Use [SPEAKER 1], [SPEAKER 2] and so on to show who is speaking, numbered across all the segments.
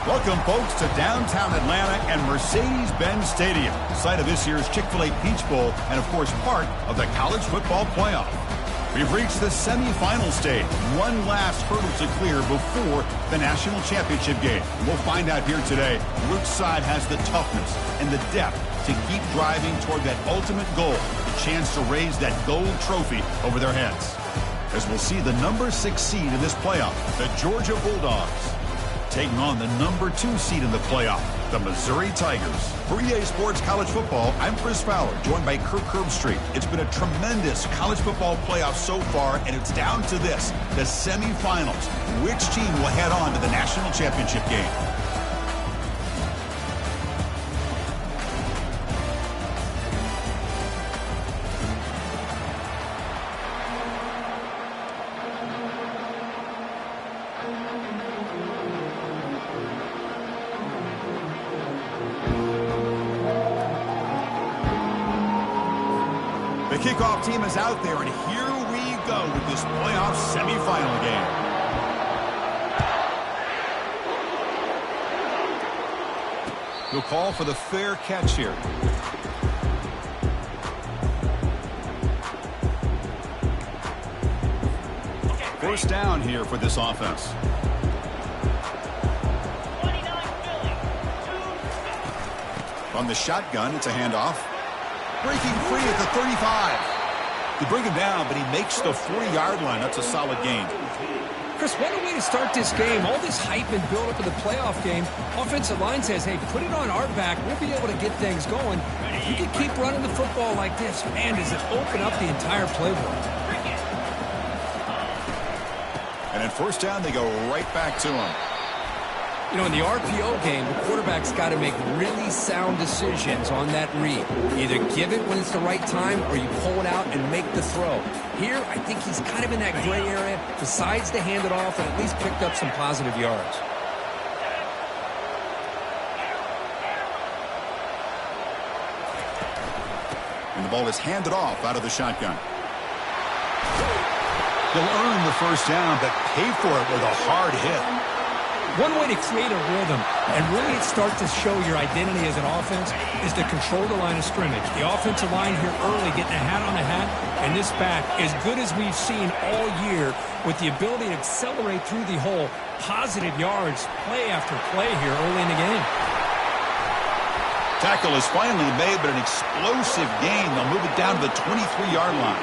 [SPEAKER 1] Welcome, folks, to downtown Atlanta and Mercedes-Benz Stadium, site of this year's Chick-fil-A Peach Bowl and, of course, part of the college football playoff. We've reached the semifinal stage, one last hurdle to clear before the national championship game. We'll find out here today which side has the toughness and the depth to keep driving toward that ultimate goal, the chance to raise that gold trophy over their heads. As we'll see the number 6 seed in this playoff, the Georgia Bulldogs, taking on the number 2 seed in the playoff, the Missouri Tigers. For EA Sports College Football, I'm Chris Fowler, joined by Kirk Herbstreit. It's been a tremendous college football playoff so far, and it's down to this, the semifinals. Which team will head on to the national championship game? The kickoff team is out there, and here we go with this playoff semifinal game. He'll call for the fair catch here. First down here for this offense. From the shotgun, it's a handoff. Breaking free at the 35. They bring him down, but he makes the 40-yard line. That's a solid gain.
[SPEAKER 2] Chris, what a way to start this game. All this hype and build-up of the playoff game. Offensive line says, hey, put it on our back. We'll be able to get things going. If you can keep running the football like this, man, does it open up the entire playbook.
[SPEAKER 1] And at first down, they go right back to him.
[SPEAKER 2] You know, in the RPO game, the quarterback's got to make really sound decisions on that read. Either give it when it's the right time or you pull it out and make the throw. Here, I think he's kind of in that gray area, decides to hand it off and at least picked up some positive yards.
[SPEAKER 1] And the ball is handed off out of the shotgun. They'll earn the first down, but pay for it with a hard hit.
[SPEAKER 2] One way to create a rhythm and really start to show your identity as an offense is to control the line of scrimmage. The offensive line here early getting a hat on a hat, and this back, as good as we've seen all year, with the ability to accelerate through the hole, positive yards, play after play here early in the game.
[SPEAKER 1] Tackle is finally made, but an explosive gain. They'll move it down to the 23-yard line.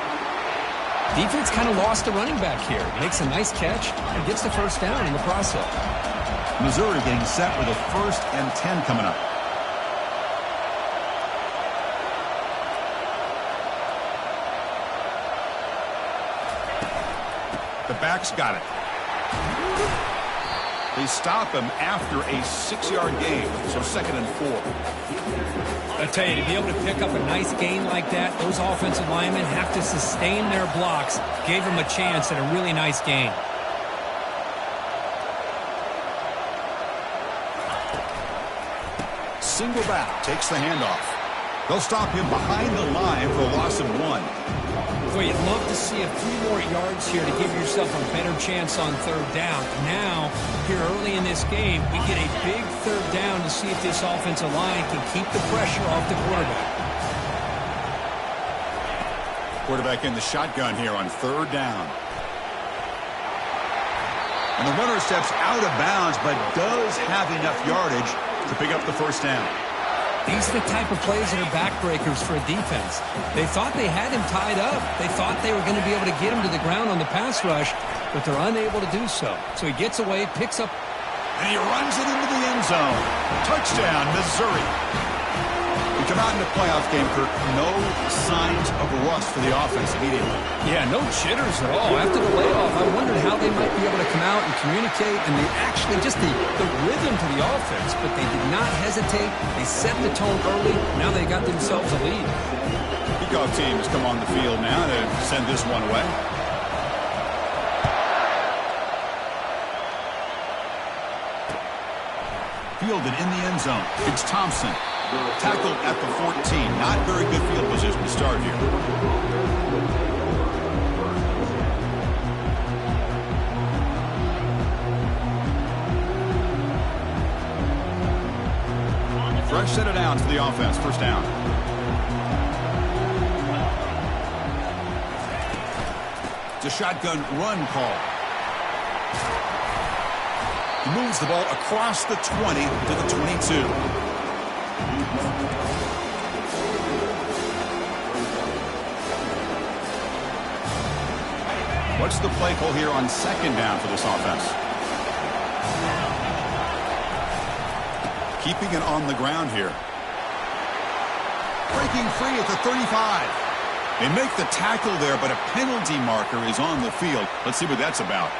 [SPEAKER 2] Defense kind of lost the running back here. Makes a nice catch and gets the first down in the process.
[SPEAKER 1] Missouri getting set with a 1st and 10 coming up. The back's got it. They stop him after a 6-yard gain, so 2nd and 4.
[SPEAKER 2] I tell you, to be able to pick up a nice gain like that, those offensive linemen have to sustain their blocks. Gave them a chance at a really nice gain.
[SPEAKER 1] Single back takes the handoff. They'll stop him behind the line for a loss of 1.
[SPEAKER 2] Boy, you'd love to see a few more yards here to give yourself a better chance on 3rd down. Now, here early in this game, we get a big 3rd down to see if this offensive line can keep the pressure off the quarterback.
[SPEAKER 1] Quarterback in the shotgun here on 3rd down. And the runner steps out of bounds, but does have enough yardage to pick up the first down.
[SPEAKER 2] These are the type of plays that are backbreakers for a defense. They thought they had him tied up. They thought they were going to be able to get him to the ground on the pass rush, but they're unable to do so. So he gets away, picks up,
[SPEAKER 1] and he runs it into the end zone. Touchdown, Missouri. We come out in the playoff game, Kirk. No signs of rust for the offense immediately.
[SPEAKER 2] Yeah, no jitters at all. After the layoff, I wondered how they might be able to come out and communicate, and they actually just the rhythm to the offense, but they did not hesitate. They set the tone early. Now they got themselves a lead.
[SPEAKER 1] Kickoff team has come on the field now to send this one away. Fielded in the end zone. It's Thompson. Tackled at the 14. Not very good field position to start here. set of downs for the offense. First down. It's a shotgun run call. He moves the ball across the 20 to the 22. What's the play call here on second down for this offense? Keeping it on the ground here. Breaking free at the 35. They make the tackle there, but a penalty marker is on the field. Let's see what that's about.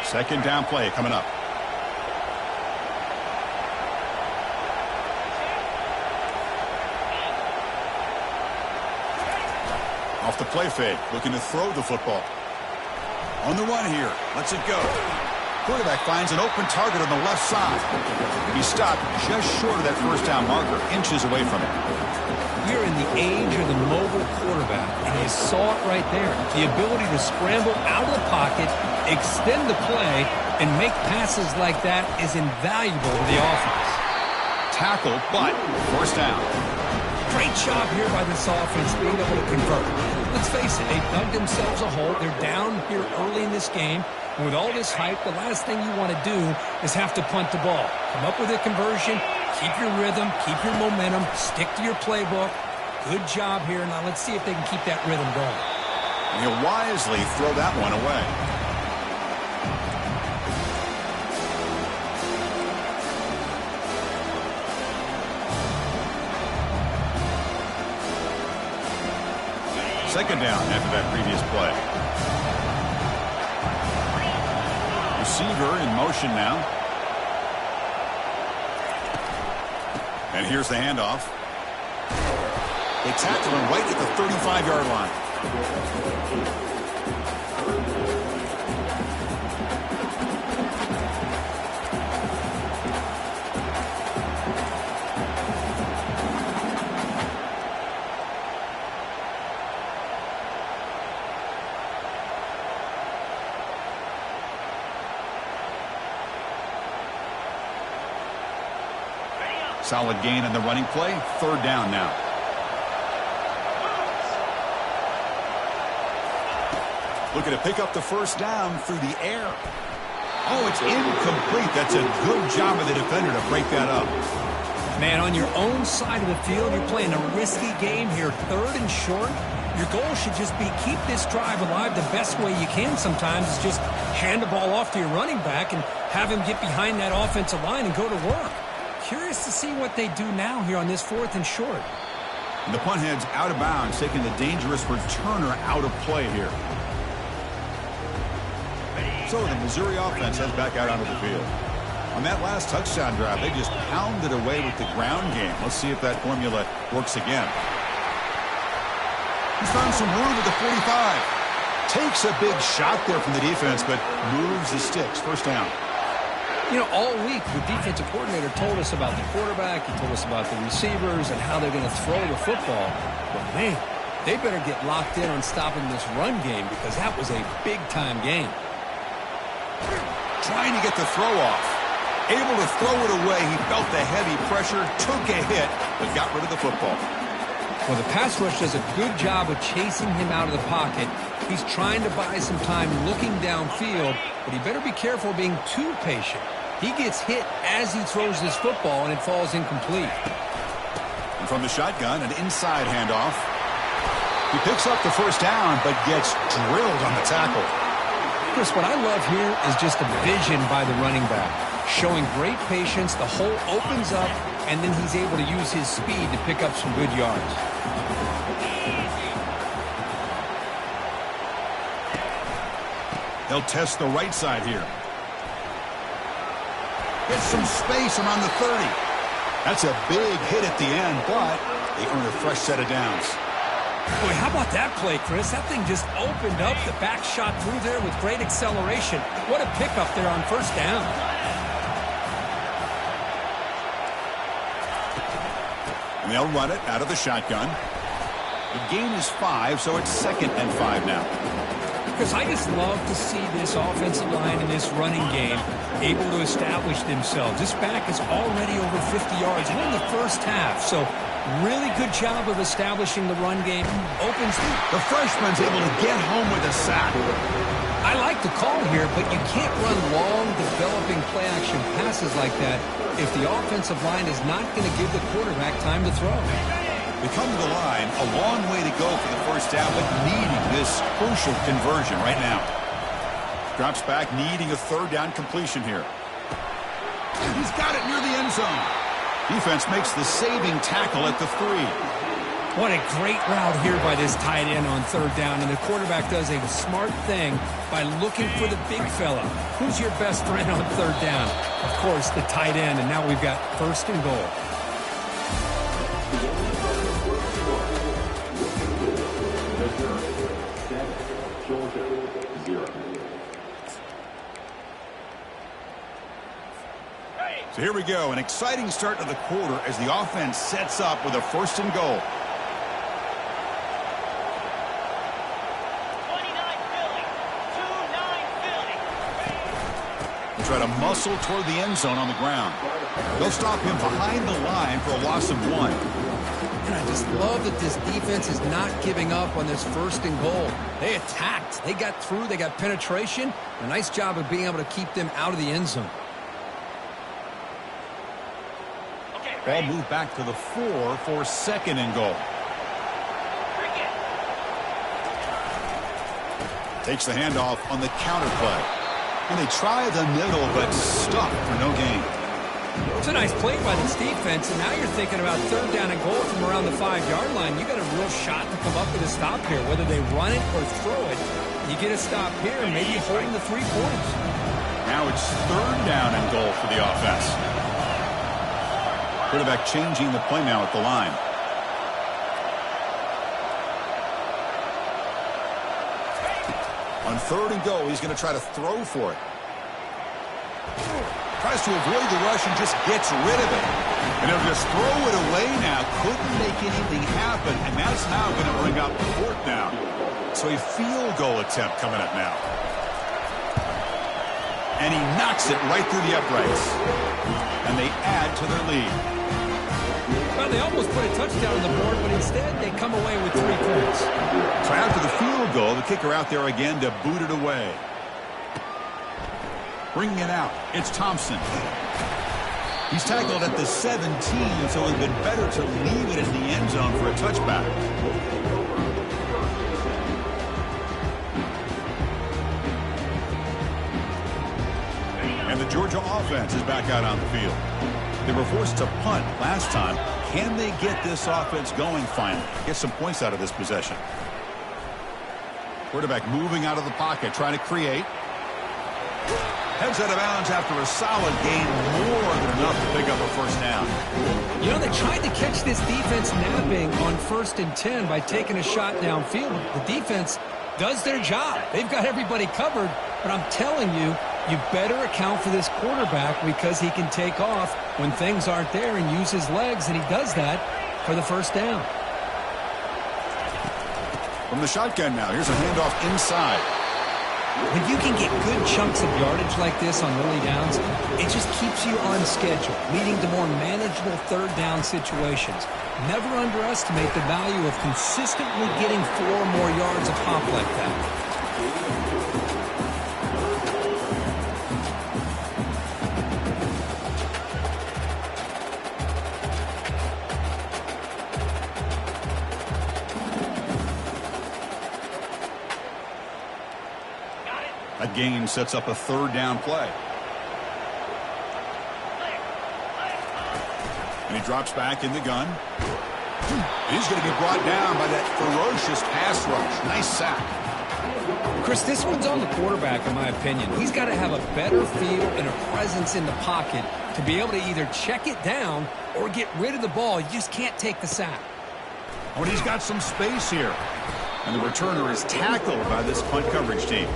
[SPEAKER 1] Second down play coming up. Off the play fake, looking to throw the football. On the run here, lets it go. Quarterback finds an open target on the left side. He stopped just short of that first down marker, inches away from it.
[SPEAKER 2] We're in the age of the mobile quarterback, and you saw it right there. The ability to scramble out of the pocket, extend the play, and make passes like that is invaluable to the offense.
[SPEAKER 1] Tackle, but first down.
[SPEAKER 2] Great job here by this offense being able to convert. Let's face it, they dug themselves a hole. They're down here early in this game. And with all this hype, the last thing you want to do is have to punt the ball. Come up with a conversion, keep your rhythm, keep your momentum, stick to your playbook. Good job here. Now let's see if they can keep that rhythm going.
[SPEAKER 1] And he'll wisely throw that one away. Second down after that previous play. Receiver in motion now. And here's the handoff. They tackle him right at the 35-yard line. Solid gain on the running play. Third down now. Looking to pick up the first down through the air. Oh, it's incomplete. That's a good job of the defender to break that up.
[SPEAKER 2] Man, on your own side of the field, you're playing a risky game here. Third and short. Your goal should just be keep this drive alive the best way you can sometimes is just hand the ball off to your running back and have him get behind that offensive line and go to work. Curious to see what they do now here on this fourth and short.
[SPEAKER 1] And the punt head's out of bounds, taking the dangerous returner out of play here. So the Missouri offense heads back out onto the field. On that last touchdown drive, they just pounded away with the ground game. Let's see if that formula works again. He's found some room at the 45. Takes a big shot there from the defense, but moves the sticks. First down.
[SPEAKER 2] You know, all week, the defensive coordinator told us about the quarterback. He told us about the receivers and how they're going to throw the football. But, man, they better get locked in on stopping this run game because that was a big-time game.
[SPEAKER 1] Trying to get the throw off. Able to throw it away. He felt the heavy pressure, took a hit, but got rid of the football.
[SPEAKER 2] Well, the pass rush does a good job of chasing him out of the pocket. He's trying to buy some time looking downfield, but he better be careful being too patient. He gets hit as he throws this football, and it falls incomplete.
[SPEAKER 1] And from the shotgun, an inside handoff. He picks up the first down, but gets drilled on the tackle.
[SPEAKER 2] Chris, what I love here is just the vision by the running back. Showing great patience, the hole opens up, and then he's able to use his speed to pick up some good yards.
[SPEAKER 1] They'll test the right side here. Gets some space around the 30. That's a big hit at the end, but they earn a fresh set of downs.
[SPEAKER 2] Boy, how about that play, Chris? That thing just opened up. The back shot through there with great acceleration. What a pickup there on first down.
[SPEAKER 1] And they'll run it out of the shotgun. The gain is 5, so it's 2nd and 5 now.
[SPEAKER 2] Because I just love to see this offensive line in this running game able to establish themselves. This back is already over 50 yards. We're in the first half, so really good job of establishing the run game. Opens
[SPEAKER 1] the freshman's able to get home with a sack.
[SPEAKER 2] I like the call here, but you can't run long, developing play-action passes like that if the offensive line is not going to give the quarterback time to throw.
[SPEAKER 1] They come to the line, a long way to go for the first down, but needing this crucial conversion right now. Drops back, needing a 3rd down completion here. He's got it near the end zone. Defense makes the saving tackle at the 3.
[SPEAKER 2] What a great route here by this tight end on 3rd down, and the quarterback does a smart thing by looking for the big fella. Who's your best friend on 3rd down? Of course, the tight end, and now we've got 1st and goal.
[SPEAKER 1] So here we go, an exciting start to the quarter as the offense sets up with a 1st and goal.
[SPEAKER 3] 29 Philly, 2-9 Philly.
[SPEAKER 1] They try to muscle toward the end zone on the ground. They'll stop him behind the line for a loss of 1.
[SPEAKER 2] And I just love that this defense is not giving up on this 1st and goal. They attacked. They got through. They got penetration. A nice job of being able to keep them out of the end zone.
[SPEAKER 1] Ball moved back to the 4 for 2nd and goal. Takes the handoff on the counter play. And they try the middle, but stuck for no gain.
[SPEAKER 2] It's a nice play by this defense, and now you're thinking about 3rd down and goal from around the 5-yard line. You got a real shot to come up with a stop here. Whether they run it or throw it, you get a stop here and maybe holding the 3 points.
[SPEAKER 1] Now it's 3rd down and goal for the offense. Quarterback changing the play now at the line. On 3rd and goal, he's going to try to throw for it. Tries to avoid the rush and just gets rid of it. And he'll just throw it away now. Couldn't make anything happen, and that's now going to bring up 4th down. So a field goal attempt coming up now. And he knocks it right through the uprights. And they add to their lead.
[SPEAKER 2] Well, they almost put a touchdown on the board, but instead they come away with 3 points.
[SPEAKER 1] So after the field goal, the kicker out there again to boot it away. Bringing it out, it's Thompson. He's tackled at the 17, so it would have been better to leave it in the end zone for a touchback. And the Georgia offense is back out on the field. They were forced to punt last time. Can they get this offense going finally? Get some points out of this possession. Quarterback moving out of the pocket, trying to create. Heads out of bounds after a solid gain, more than enough to pick up a 1st down.
[SPEAKER 2] You know, they tried to catch this defense napping on 1st and 10 by taking a shot downfield. The defense does their job. They've got everybody covered, but I'm telling you, you better account for this quarterback because he can take off when things aren't there and use his legs, and he does that for the 1st down.
[SPEAKER 1] From the shotgun now, here's a handoff inside.
[SPEAKER 2] When you can get good chunks of yardage like this on early downs, it just keeps you on schedule, leading to more manageable 3rd down situations. Never underestimate the value of consistently getting 4 or more yards a pop like that.
[SPEAKER 1] That gain sets up a 3rd down play. And he drops back in the gun. He's going to be brought down by that ferocious pass rush. Nice sack.
[SPEAKER 2] Chris, this one's on the quarterback, in my opinion. He's got to have a better feel and a presence in the pocket to be able to either check it down or get rid of the ball. You just can't take the sack.
[SPEAKER 1] Oh, and he's got some space here. And the returner is tackled by this punt coverage team.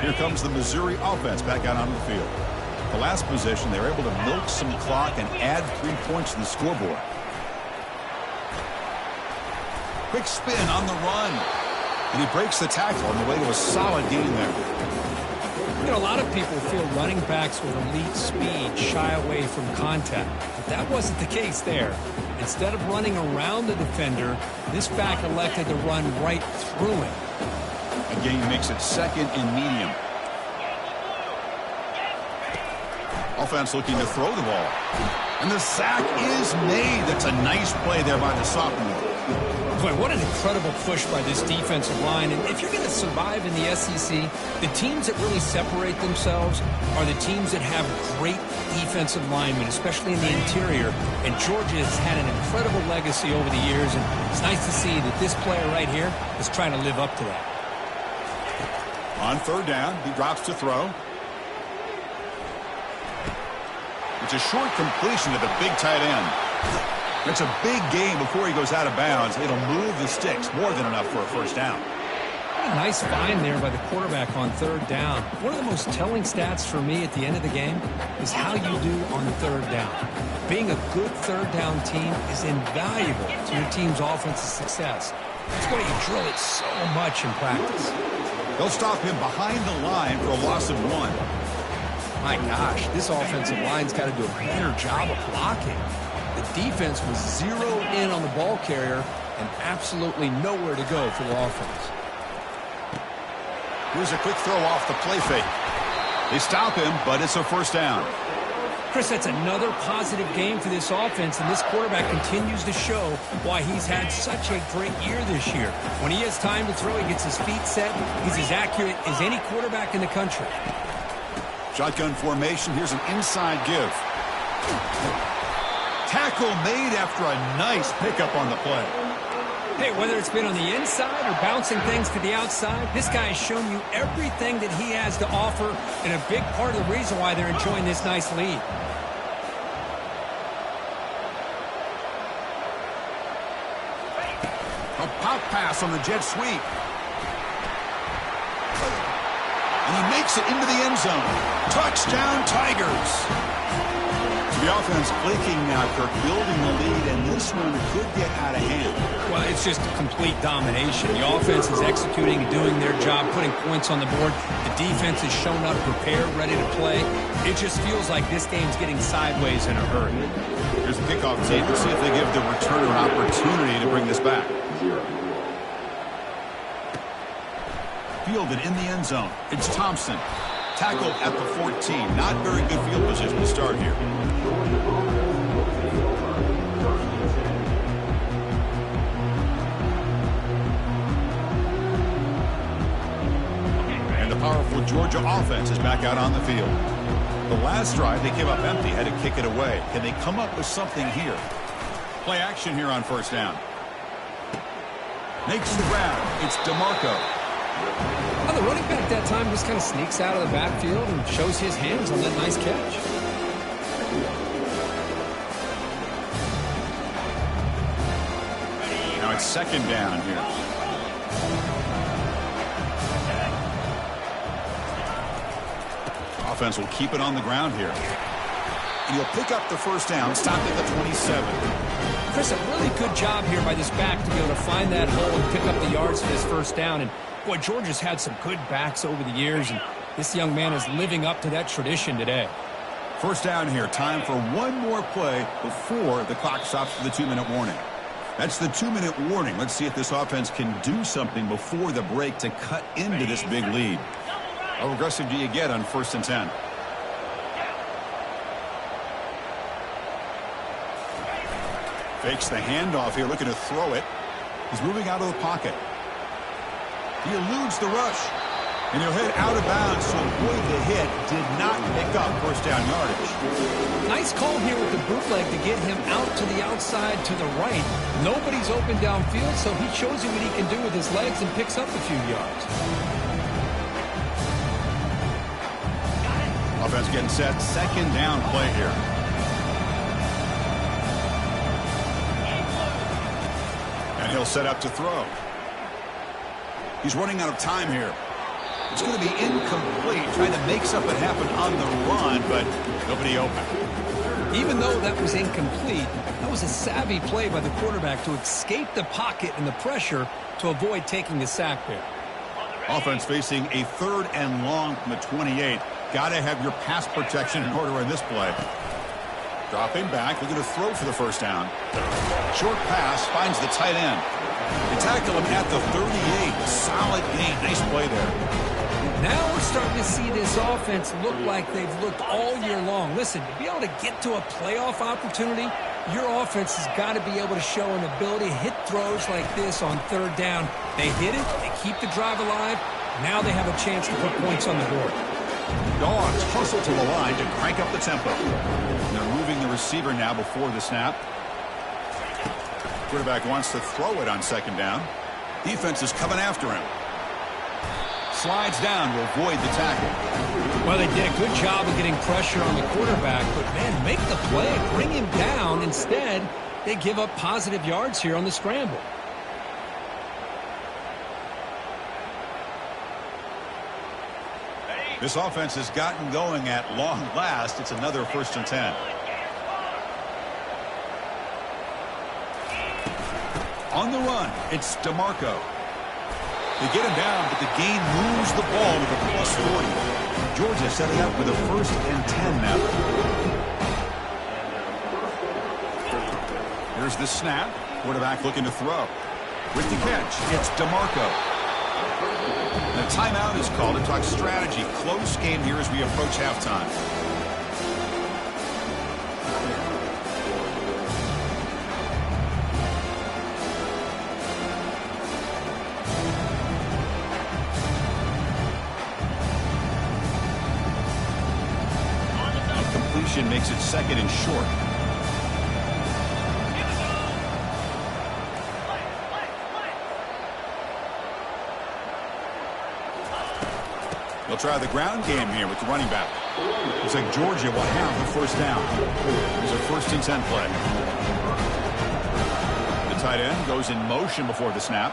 [SPEAKER 1] Here comes the Missouri offense back out onto the field. The last possession, they were able to milk some clock and add 3 points to the scoreboard. Quick spin on the run. And he breaks the tackle on the way to a solid gain there.
[SPEAKER 2] You know, a lot of people feel running backs with elite speed shy away from contact. But that wasn't the case there. Instead of running around the defender, this back elected to run right through him.
[SPEAKER 1] A gain makes it second and medium. Offense looking to throw the ball. And the sack is made. That's a nice play there by the sophomore.
[SPEAKER 2] Boy, what an incredible push by this defensive line. And if you're going to survive in the SEC, the teams that really separate themselves are the teams that have great defensive linemen, especially in the interior. And Georgia has had an incredible legacy over the years, and it's nice to see that this player right here is trying to live up to that.
[SPEAKER 1] On third down, he drops to throw. It's a short completion to the big tight end. It's a big gain before he goes out of bounds. It'll move the sticks more than enough for a first down.
[SPEAKER 2] A nice find there by the quarterback on third down. One of the most telling stats for me at the end of the game is how you do on third down. Being a good third down team is invaluable to your team's offensive success. That's why you drill it so much in practice.
[SPEAKER 1] They'll stop him behind the line for a loss of 1.
[SPEAKER 2] My gosh, this offensive line's got to do a better job of blocking. The defense was zeroed in on the ball carrier and absolutely nowhere to go for the offense.
[SPEAKER 1] Here's a quick throw off the play fake. They stop him, but it's a first down.
[SPEAKER 2] Chris, that's another positive game for this offense, and this quarterback continues to show why he's had such a great year this year. When he has time to throw, he gets his feet set. He's as accurate as any quarterback in the country.
[SPEAKER 1] Shotgun formation. Here's an inside give. Tackle made after a nice pickup on the play.
[SPEAKER 2] Hey, whether it's been on the inside or bouncing things to the outside, this guy has shown you everything that he has to offer, and a big part of the reason why they're enjoying this nice lead.
[SPEAKER 1] A pop pass on the jet sweep. And he makes it into the end zone. Touchdown, Tigers. The offense clicking now, Kirk, building the lead, and this one could get out of hand.
[SPEAKER 2] Well, it's just a complete domination. The offense is executing and doing their job, putting points on the board. The defense has shown up, prepared, ready to play. It just feels like this game's getting sideways in a hurry.
[SPEAKER 1] Here's the kickoff team. Let's see if they give the returner an opportunity to bring this back. Fielded in the end zone. It's Thompson. Tackled at the 14. Not very good field position to start here. And the powerful Georgia offense is back out on the field. The last drive, they came up empty, had to kick it away. Can they come up with something here? Play action here on first down. Makes the grab. It's DeMarco.
[SPEAKER 2] Well, the running back that time just kind of sneaks out of the backfield and shows his hands on that nice catch.
[SPEAKER 1] Now it's second down here. Offense will keep it on the ground here. And he'll pick up the first down, stop at the 27.
[SPEAKER 2] Chris, a really good job here by this back to be able to find that hole and pick up the yards for this first down. And boy, Georgia's had some good backs over the years, and this young man is living up to that tradition today.
[SPEAKER 1] First down here. Time for one more play before the clock stops for the 2-minute warning. That's the 2-minute warning. Let's see if this offense can do something before the break to cut into this big lead. How aggressive do you get on 1st and 10? Fakes the handoff here, looking to throw it. He's moving out of the pocket. He eludes the rush. And he'll head out of bounds to avoid the hit. Did not pick up first down yardage.
[SPEAKER 2] Nice call here with the bootleg to get him out to the outside to the right. Nobody's open downfield, so he shows you what he can do with his legs and picks up a few yards.
[SPEAKER 1] Offense getting set. Second down play here. And he'll set up to throw. He's running out of time here. It's going to be incomplete, trying to make something happen on the run, but nobody open.
[SPEAKER 2] Even though that was incomplete, that was a savvy play by the quarterback to escape the pocket and the pressure to avoid taking the sack there.
[SPEAKER 1] Offense facing a 3rd and long from the 28. Got to have your pass protection in order in this play. Dropping back, looking to throw for the first down. Short pass, finds the tight end. They tackle him at the 38. Solid gain. Nice play there.
[SPEAKER 2] Now we're starting to see this offense look like they've looked all year long. Listen, to be able to get to a playoff opportunity, your offense has got to be able to show an ability to hit throws like this on 3rd down. They hit it, they keep the drive alive. Now they have a chance to put points on the board.
[SPEAKER 1] Dogs hustle to the line to crank up the tempo. They're moving the receiver now before the snap. Quarterback wants to throw it on 2nd down. Defense is coming after him. Slides down to avoid the tackle.
[SPEAKER 2] Well, they did a good job of getting pressure on the quarterback, but, man, make the play, bring him down. Instead, they give up positive yards here on the scramble.
[SPEAKER 1] This offense has gotten going at long last. It's another 1st and 10. On the run, it's DeMarco. They get him down, but the gain moves the ball to the +40. Georgia setting up with a 1st and 10 now. Here's the snap. Quarterback looking to throw. With the catch, it's DeMarco. The timeout is called to talk strategy. Close game here as we approach halftime. Makes it 2nd and short. They'll try the ground game here with the running back. Looks like Georgia will have the 1st down. Here's a 1st and 10 play. The tight end goes in motion before the snap.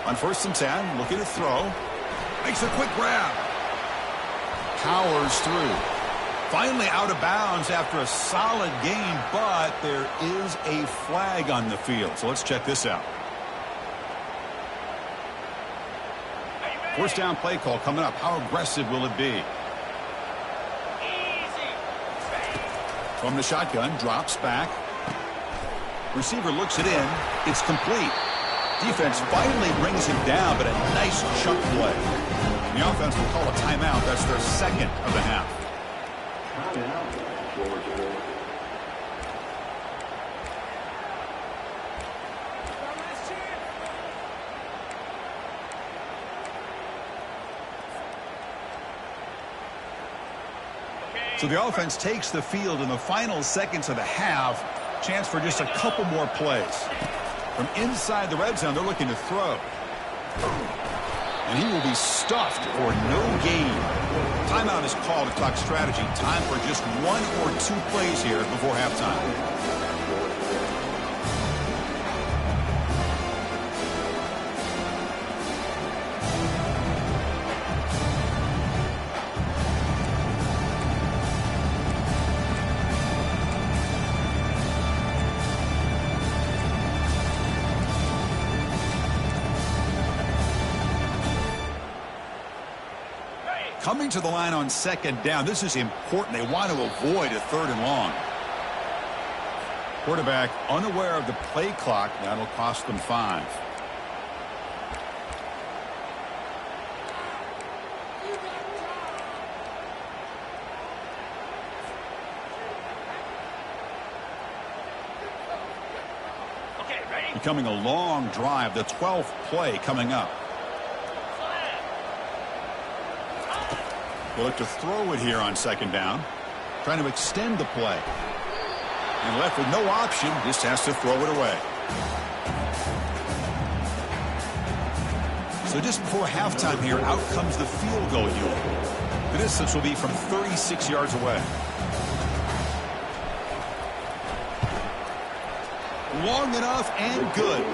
[SPEAKER 1] On 1st and 10, looking to throw. Makes a quick grab. Powers through. Finally out of bounds after a solid gain, but there is a flag on the field. So let's check this out. 1st down play call coming up. How aggressive will it be? From the shotgun, drops back. Receiver looks it in. It's complete. Defense finally brings him down, but a nice chunk play. The offense will call a timeout. That's their 2nd of the half. So the offense takes the field in the final seconds of the half. Chance for just a couple more plays. From inside the red zone, they're looking to throw. And he will be stuffed for no gain. Timeout is called to talk strategy. Time for just 1 or 2 plays here before halftime. Coming to the line on 2nd down. This is important. They want to avoid a 3rd and long. Quarterback unaware of the play clock. That'll cost them 5. Becoming a long drive. The 12th play coming up. They'll look to throw it here on 2nd down. Trying to extend the play. And left with no option, just has to throw it away. So just before halftime here, out comes the field goal unit. The distance will be from 36 yards away. Long enough and good.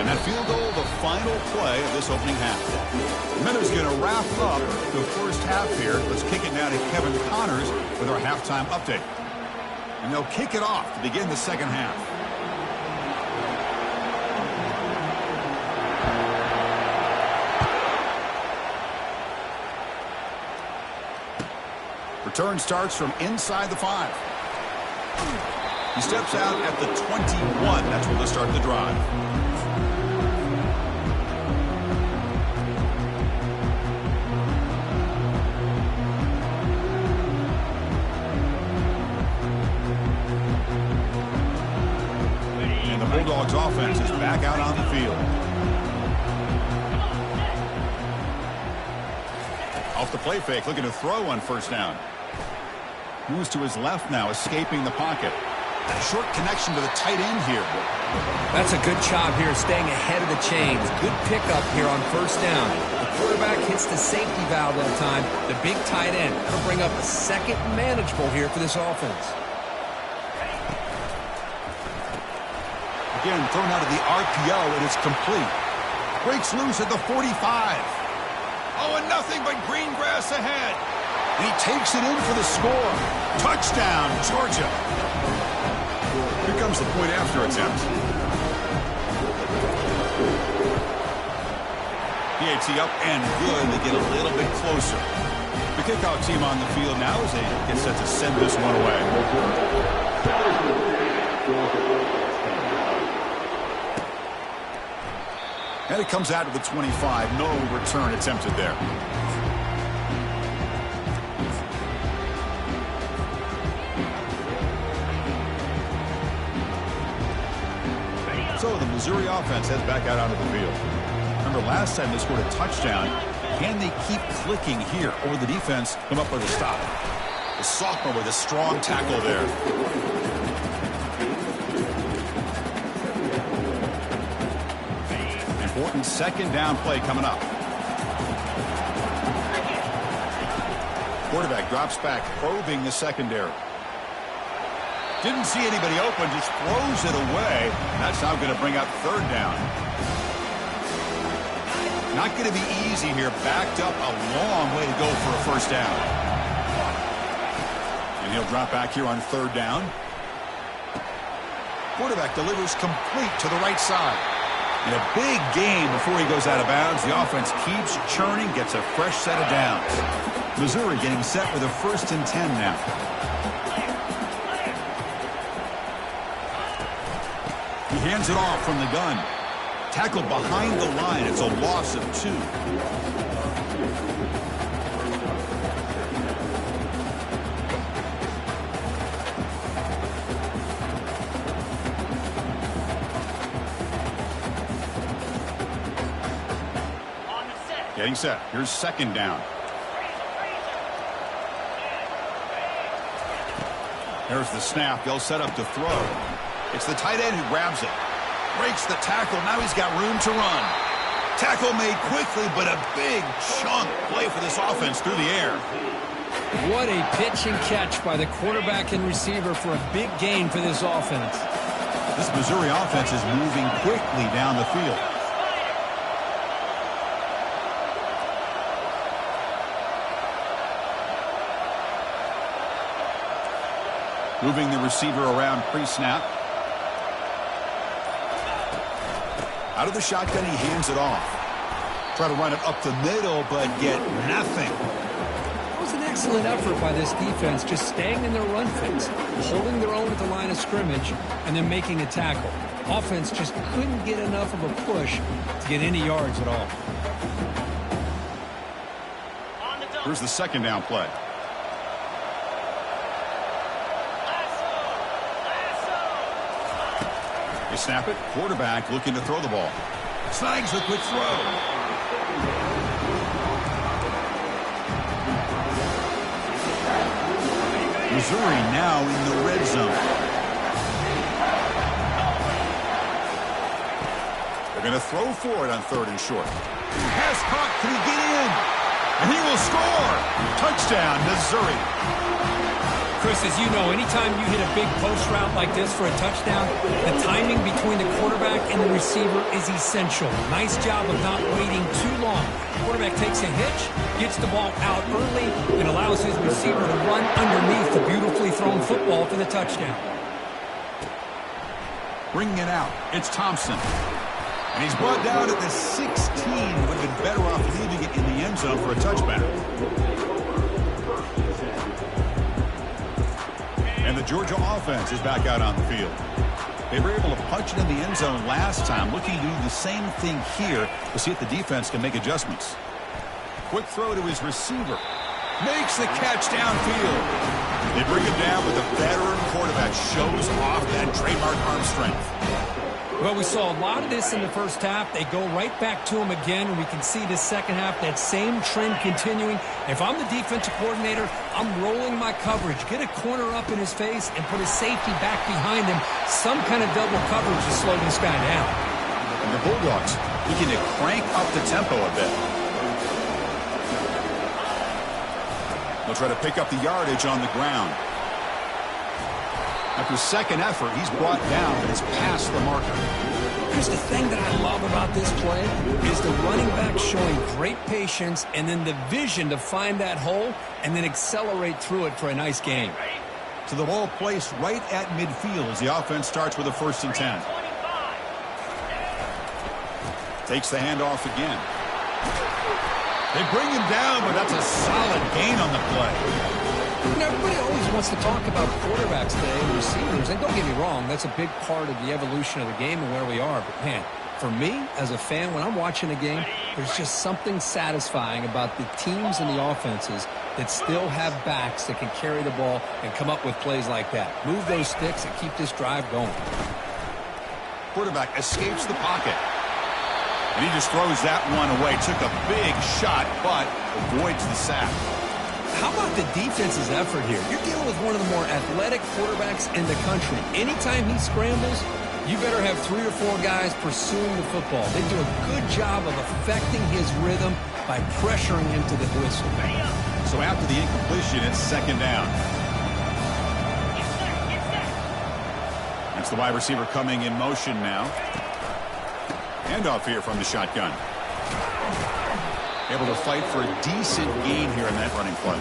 [SPEAKER 1] And that field goal, the final play of this opening half. Mizz going to wrap up the first half here. Let's kick it now to Kevin Connors with our halftime update. And they'll kick it off to begin the second half. Return starts from inside the 5. He steps out at the 21. That's where they'll start the drive. And the Bulldogs offense is back out on the field. Off the play fake, looking to throw on first down. Moves to his left now, escaping the pocket. Short connection to the tight end here.
[SPEAKER 2] That's a good job here, staying ahead of the chains. Good pickup here on first down. The quarterback hits the safety valve that time. The big tight end will bring up a second manageable here for this offense.
[SPEAKER 1] Again, thrown out of the RPO, and it's complete. Breaks loose at the 45. Oh, and nothing but green grass ahead. And he takes it in for the score. Touchdown, Georgia. Here comes the point after attempt. PAT up and good. They get a little bit closer. The kickoff team on the field now as they get set to send this one away. And it comes out to the 25. No return attempted there. So the Missouri offense heads back out onto the field. Remember last time they scored a touchdown. Can they keep clicking here, or the defense come up with a stop? The sophomore with a strong tackle there. Important second down play coming up. Quarterback drops back, probing the secondary. Didn't see anybody open, just throws it away. That's now going to bring up third down. Not going to be easy here. Backed up a long way to go for a first down. And he'll drop back here on third down. Quarterback delivers complete to the right side. In a big game before he goes out of bounds. The offense keeps churning, gets a fresh set of downs. Missouri getting set with a 1st and 10 now. He hands it off from the gun. Tackled behind the line. It's a loss of 2. Getting set. Here's second down. There's the snap. They'll set up to throw. It's the tight end who grabs it. Breaks the tackle. Now he's got room to run. Tackle made quickly, but a big chunk play for this offense through the air.
[SPEAKER 2] What a pitch and catch by the quarterback and receiver for a big gain for this offense.
[SPEAKER 1] This Missouri offense is moving quickly down the field. Moving the receiver around pre-snap. Out of the shotgun, he hands it off. Try to run it up the middle, but get nothing.
[SPEAKER 2] It was an excellent effort by this defense, just staying in their run fix, holding their own at the line of scrimmage, and then making a tackle. Offense just couldn't get enough of a push to get any yards at all.
[SPEAKER 1] Here's the second down play. They snap it. Quarterback looking to throw the ball. Snags a quick throw. Missouri now in the red zone. They're going to throw for it on 3rd and short. Pass caught. Can he get in? And he will score. Touchdown, Missouri.
[SPEAKER 2] Chris, as you know, anytime you hit a big post route like this for a touchdown, the timing between the quarterback and the receiver is essential. Nice job of not waiting too long. Quarterback takes a hitch, gets the ball out early, and allows his receiver to run underneath the beautifully thrown football for the touchdown.
[SPEAKER 1] Bringing it out, it's Thompson. And he's brought down at the 16. Would have been better off leaving it in the end zone for a touchback. And the Georgia offense is back out on the field. They were able to punch it in the end zone last time. Looking to do the same thing here to see if the defense can make adjustments. Quick throw to his receiver. Makes the catch downfield. They bring him down, but the veteran quarterback shows off that trademark arm strength.
[SPEAKER 2] Well, we saw a lot of this in the first half. They go right back to him again, and we can see this second half, that same trend continuing. If I'm the defensive coordinator, I'm rolling my coverage. Get a corner up in his face and put a safety back behind him. Some kind of double coverage to slow this guy down.
[SPEAKER 1] And the Bulldogs looking to crank up the tempo a bit. They'll try to pick up the yardage on the ground. After second effort, he's brought down and is past the marker.
[SPEAKER 2] Here's the thing that I love about this play is the running back showing great patience and then the vision to find that hole and then accelerate through it for a nice gain.
[SPEAKER 1] So the ball placed right at midfield as the offense starts with a 1st and 10. Takes the handoff again. They bring him down, but that's a solid gain on the play.
[SPEAKER 2] Now, everybody always wants to talk about quarterbacks today and receivers, and don't get me wrong, that's a big part of the evolution of the game and where we are. But, man, for me, as a fan, when I'm watching a game, there's just something satisfying about the teams and the offenses that still have backs that can carry the ball and come up with plays like that. Move those sticks and keep this drive going.
[SPEAKER 1] Quarterback escapes the pocket. And he just throws that one away. Took a big shot, but avoids the sack.
[SPEAKER 2] How about the defense's effort here? You're dealing with one of the more athletic quarterbacks in the country. Anytime he scrambles, you better have 3 or 4 guys pursuing the football. They do a good job of affecting his rhythm by pressuring him to the whistle.
[SPEAKER 1] So after the incompletion, it's second down. That's the wide receiver coming in motion now. Handoff here from the shotgun. Able to fight for a decent gain here in that running play.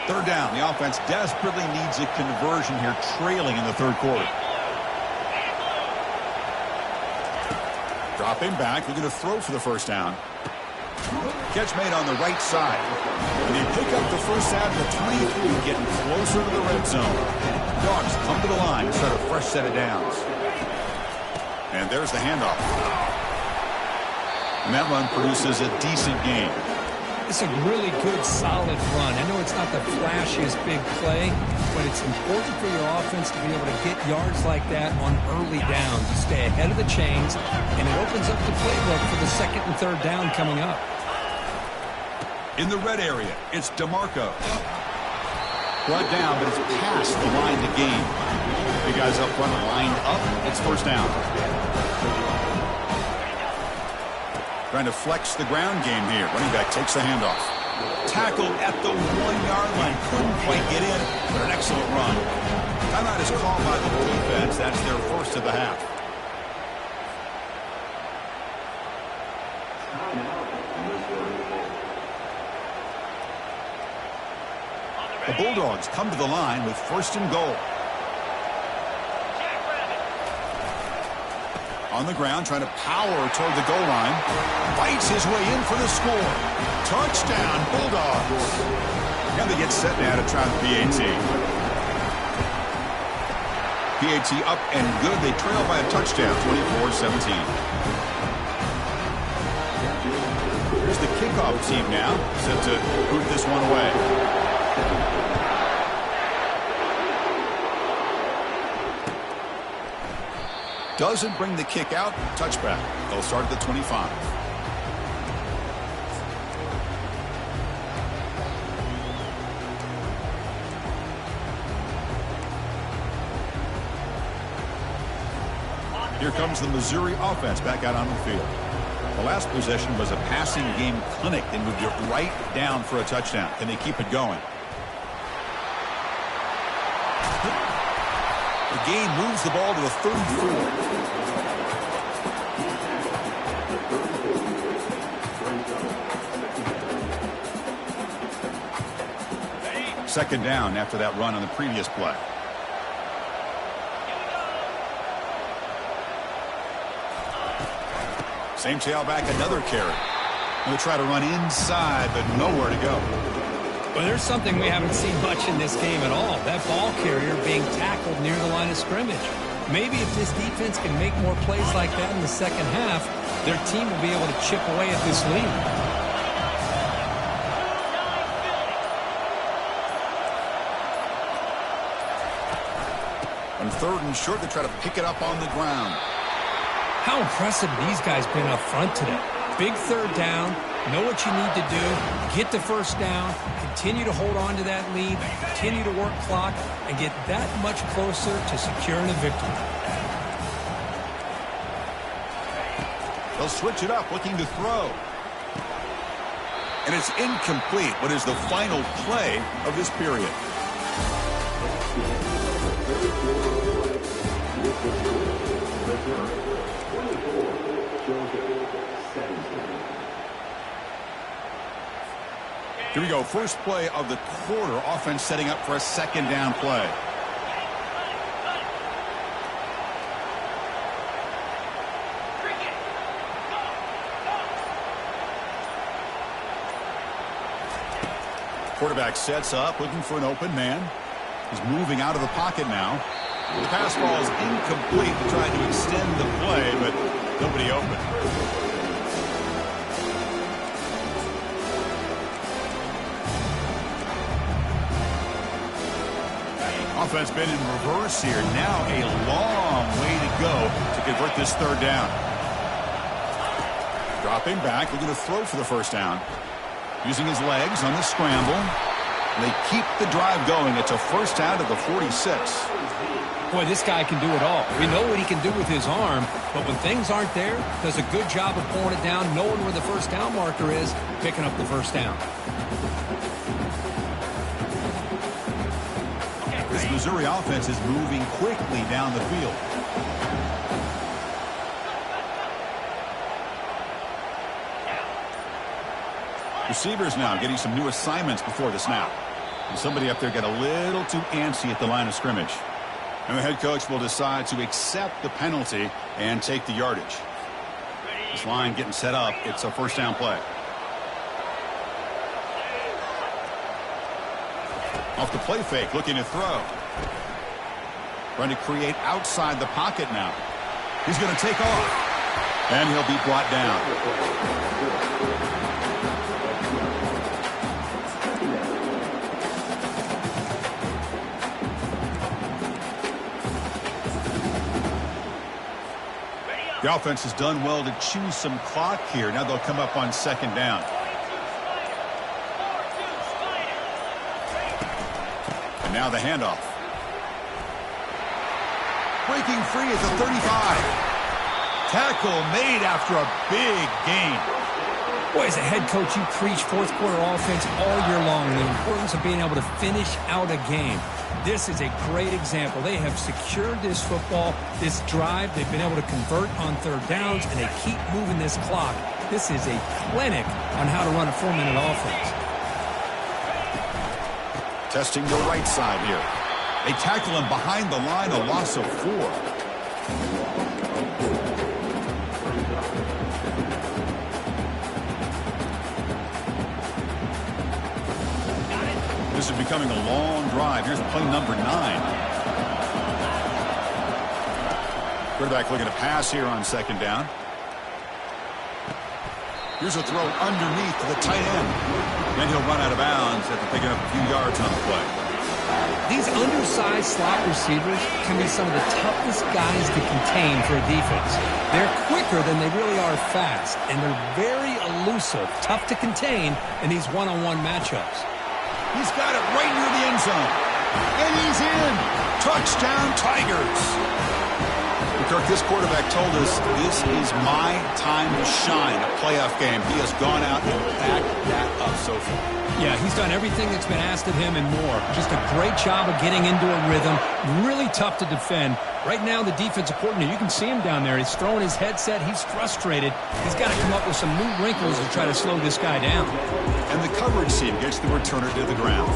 [SPEAKER 1] Third down. The offense desperately needs a conversion here, trailing in the third quarter. Dropping back, looking to throw for the first down. Catch made on the right side. And they pick up the first down at the 23, getting closer to the red zone. Dogs come to the line to start a fresh set of downs. And there's the handoff. And that run produces a decent gain.
[SPEAKER 2] It's a really good, solid run. I know it's not the flashiest big play, but it's important for your offense to be able to get yards like that on early downs. You stay ahead of the chains, and it opens up the playbook for the second and third down coming up.
[SPEAKER 1] In the red area, it's DeMarco. Brought down, but it's past the line to gain. The guys up front are lined up. It's first down. Trying to flex the ground game here. Running back takes the handoff. Tackled at the 1-yard line. Couldn't quite get in, but an excellent run. Timeout is called by the defense. That's their first of the half. The Bulldogs come to the line with 1st and goal. On the ground, trying to power toward the goal line. Fights his way in for the score. Touchdown, Bulldogs. And they get set now to try the PAT. PAT up and good. They trail by a touchdown, 24-17. Here's the kickoff team now, set to boot this one away. Doesn't bring the kick out. Touchback. They'll start at the 25. Here comes the Missouri offense back out on the field. The last possession was a passing game clinic. They moved it right down for a touchdown. Can they keep it going? The game moves the ball to the 34. Second down after that run on the previous play. Same tailback, another carry. Going to try to run inside, but nowhere to go.
[SPEAKER 2] Well, there's something we haven't seen much in this game at all. That ball carrier being tackled near the line of scrimmage. Maybe if this defense can make more plays like that in the second half, their team will be able to chip away at this lead.
[SPEAKER 1] On third and short, they try to pick it up on the ground.
[SPEAKER 2] How impressive these guys been up front today. Big third down, know what you need to do, get the first down, continue to hold on to that lead, continue to work clock, and get that much closer to securing a victory.
[SPEAKER 1] They'll switch it up, looking to throw. And it's incomplete. What is the final play of this period? Here we go. First play of the quarter. Offense setting up for a second down play. Quarterback sets up, looking for an open man. He's moving out of the pocket now. The pass ball is incomplete. Trying to extend the play, but nobody open. Offense been in reverse here. Now a long way to go to convert this third down. Dropping back, looking to throw for the first down. Using his legs on the scramble. And they keep the drive going. It's a first down at the 46.
[SPEAKER 2] Boy, this guy can do it all. We know what he can do with his arm, but when things aren't there, does a good job of pulling it down, knowing where the first down marker is, picking up the first down.
[SPEAKER 1] This Missouri offense is moving quickly down the field. Receivers now getting some new assignments before the snap. And somebody up there got a little too antsy at the line of scrimmage. And the head coach will decide to accept the penalty and take the yardage. This line getting set up. It's a first down play. Off the play fake, looking to throw. Trying to create outside the pocket now. He's going to take off. And he'll be brought down. The offense has done well to choose some clock here. Now they'll come up on second down. And now the handoff. Breaking free at the 35. Tackle made after a big gain.
[SPEAKER 2] Boy, as a head coach, you preach fourth quarter offense all year long. The importance of being able to finish out a game. This is a great example. They have secured this football, this drive. They've been able to convert on third downs, and they keep moving this clock. This is a clinic on how to run a 4-minute offense.
[SPEAKER 1] Testing the right side here. They tackle him behind the line, a loss of 4. This is becoming a long drive. Here's play number 9. Quarterback looking to pass here on second down. Here's a throw underneath to the tight end. Then he'll run out of bounds after picking up a few yards on the play.
[SPEAKER 2] These undersized slot receivers can be some of the toughest guys to contain for a defense. They're quicker than they really are fast, and they're very elusive, tough to contain in these one-on-one matchups.
[SPEAKER 1] He's got it right near the end zone. And he's in. Touchdown, Tigers. The Kirk, this quarterback told us this is my time to shine, a playoff game. He has gone out and backed that up so far.
[SPEAKER 2] Yeah, he's done everything that's been asked of him and more. Just a great job of getting into a rhythm. Really tough to defend. Right now, the defensive coordinator, you can see him down there. He's throwing his headset. He's frustrated. He's got to come up with some new wrinkles to try to slow this guy down.
[SPEAKER 1] And the coverage team gets the returner to the ground.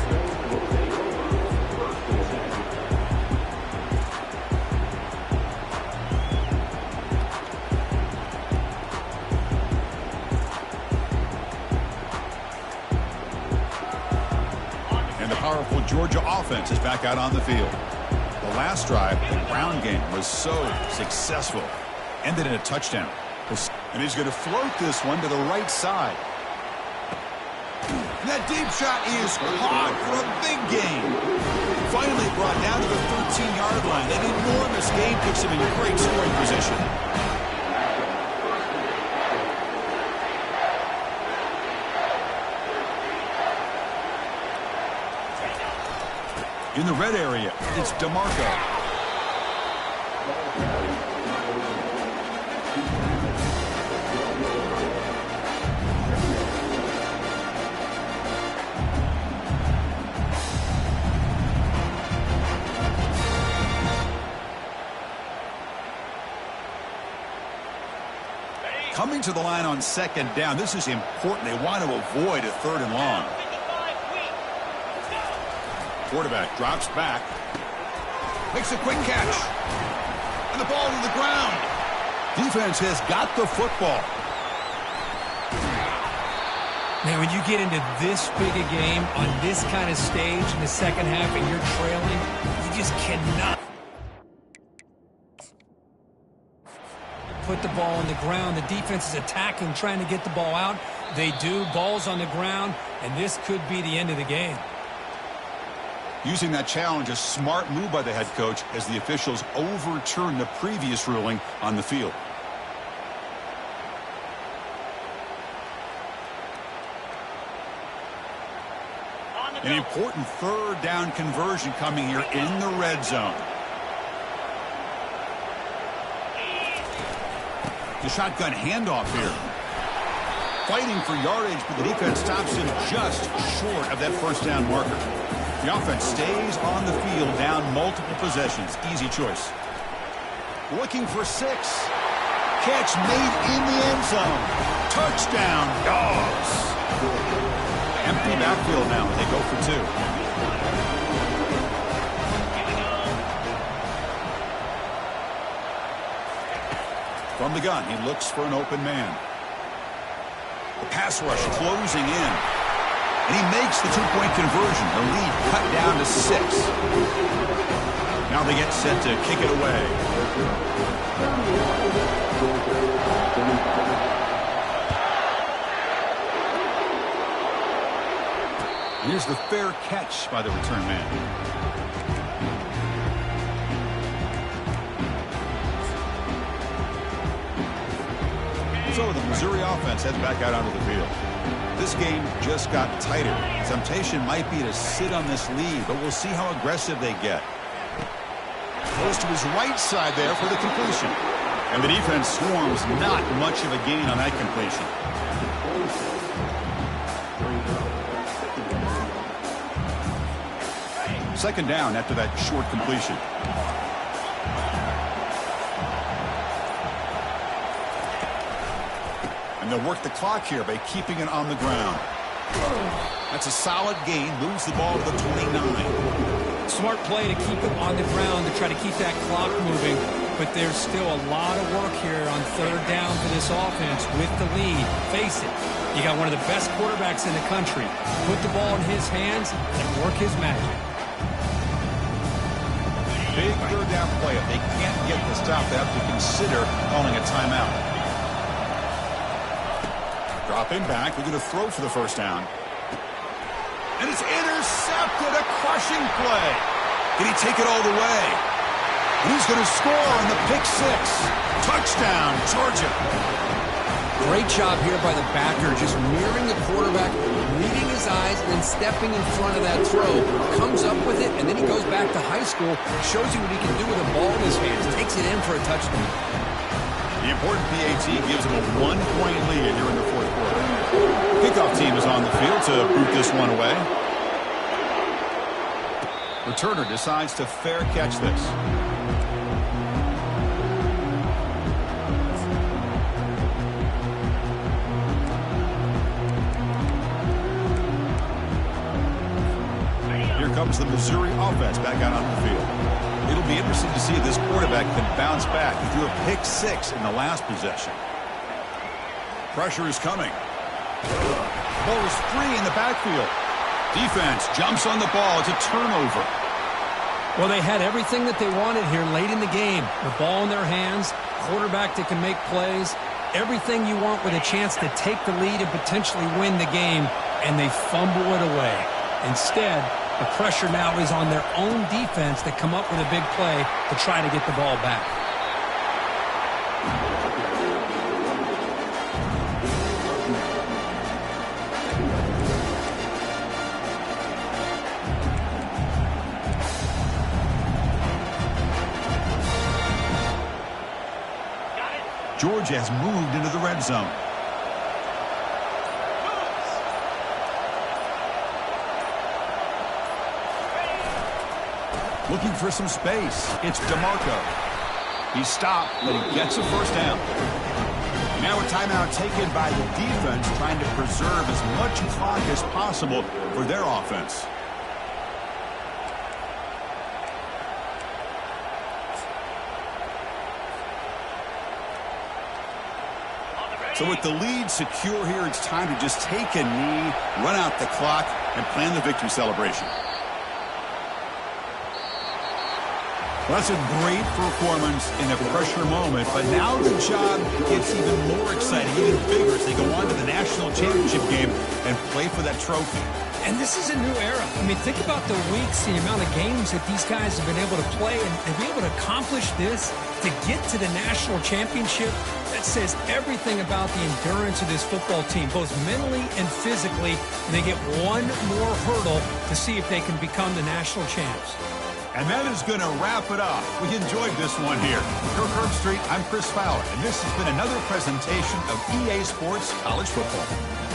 [SPEAKER 1] Powerful Georgia offense is back out on the field. The last drive, the ground game, was so successful. Ended in a touchdown. And he's going to float this one to the right side. And that deep shot is caught for a big gain. Finally brought down to the 13-yard line. An enormous gain puts him in great scoring position. In the red area, it's DeMarco. Coming to the line on second down, this is important. They want to avoid a third and long. Quarterback drops back, makes a quick catch, and the ball to the ground. Defense has got the football.
[SPEAKER 2] Man, when you get into this big a game on this kind of stage in the second half and you're trailing, you just cannot put the ball on the ground. The defense is attacking, trying to get the ball out. They do. Ball's on the ground, and this could be the end of the game.
[SPEAKER 1] Using that challenge, a smart move by the head coach as the officials overturn the previous ruling on the field. An important third down conversion coming here in the red zone. The shotgun handoff here. Fighting for yardage, but the defense stops him just short of that first down marker. The offense stays on the field, down multiple possessions. Easy choice. Looking for 6. Catch made in the end zone. Touchdown, Dogs. Empty backfield now. They go for 2. From the gun, he looks for an open man. The pass rush closing in. And he makes the 2-point conversion. The lead cut down to 6. Now they get set to kick it away. Here's the fair catch by the return man. So the Missouri offense heads back out onto the field. This game just got tighter. Temptation might be to sit on this lead, but we'll see how aggressive they get. Goes to his right side there for the completion. And the defense swarms, not much of a gain on that completion. Second down after that short completion. And they'll work the clock here by keeping it on the ground. That's a solid gain. Moves the ball to the 29.
[SPEAKER 2] Smart play to keep it on the ground to try to keep that clock moving. But there's still a lot of work here on third down for this offense with the lead. Face it, you got one of the best quarterbacks in the country. Put the ball in his hands and work his magic.
[SPEAKER 1] Big third down play. If they can't get the stop, they have to consider calling a timeout. Dropping back, we're going to throw for the first down. And it's intercepted, a crushing play. Did he take it all the way? And he's going to score on the pick 6. Touchdown, Georgia.
[SPEAKER 2] Great job here by the backer, just mirroring the quarterback, reading his
[SPEAKER 4] size and then stepping in front of that throw, comes up with it, and then he goes back to high school, shows you what he can do with a ball in his hands, takes it in for a touchdown.
[SPEAKER 1] The important PAT gives him a 1-point lead here in the fourth quarter. Kickoff team is on the field to boot this one away. Returner decides to fair catch this. Here comes the Missouri offense back out on the field. It'll be interesting to see if this quarterback can bounce back. He threw a pick-6 in the last possession. Pressure is coming. Ball is free in the backfield. Defense jumps on the ball. It's a turnover.
[SPEAKER 2] Well, they had everything that they wanted here late in the game. The ball in their hands, quarterback that can make plays, everything you want with a chance to take the lead and potentially win the game, and they fumble it away. Instead, the pressure now is on their own defense to come up with a big play to try to get the ball back.
[SPEAKER 1] Georgia has moved into the red zone. Looking for some space. It's DeMarco. He stopped, but he gets a first down. Now a timeout taken by the defense, trying to preserve as much clock as possible for their offense. So with the lead secure here, it's time to just take a knee, run out the clock, and plan the victory celebration. Well, that's a great performance in a pressure moment, but now the job gets even more exciting, even bigger as they go on to the national championship game and play for that trophy.
[SPEAKER 2] And this is a new era. I mean, think about the weeks, the amount of games that these guys have been able to play, and to be able to accomplish this, to get to the national championship, that says everything about the endurance of this football team, both mentally and physically. And they get one more hurdle to see if they can become the national champs.
[SPEAKER 1] And that is going to wrap it up. We enjoyed this one here. For Herb Street, I'm Chris Fowler, and this has been another presentation of EA Sports College Football.